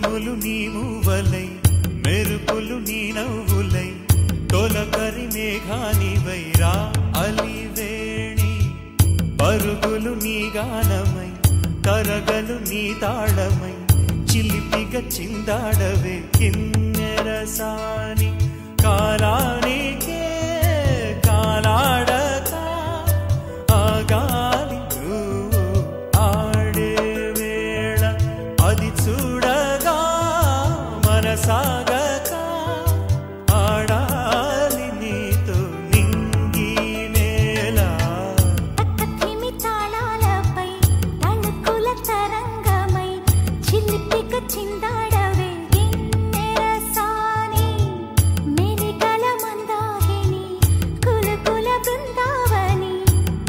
ఉరుములు నీ మూవలై మెరుపులు నీ నవ్వులై తొలకరి మేఘానివై రా అలివేణి పరుగులు నీ గానమై కరగలు నీ తాళమై చిలిపిగా చిందాడవే కిన్నెరసాని కాలానికే కాలాడక ఆగాలి ఆడే వేళ అది చూడగా మనసాగక ఆడాలి నీతో నింగి నేల తక్కతిమి తాళాలపై తళుకుల తరంగమై చిలిపిక చిందాడవే గిన్నెరసాని మెరికల మందాకిని కులకుల బృందావని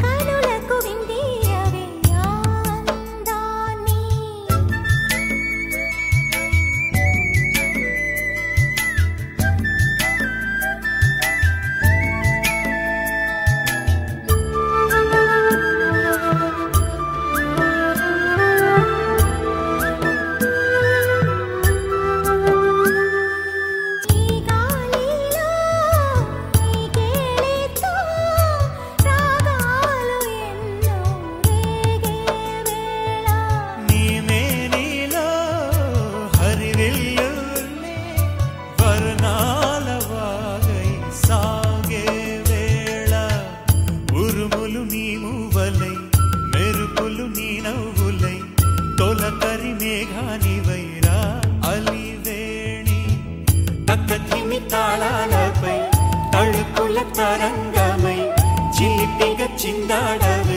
కనులకు విందీయవే ఆనందాన్ని ఈ గాలిలో ఈ కేళితో రాగాలు ఎన్నో రేగే వేళ నీ మేనిలో హరివిల్లులే వర్ణాల వాగై సాగే వేళ ఉరుములు నీ మూవలై మెరుపులు నీ నవ్వులై తొలకరి మేఘానివై రా అలివేణి తక్కతిమి తాళాలపై తళుకుల తరంగమై చిలిపిగా చిందాడవే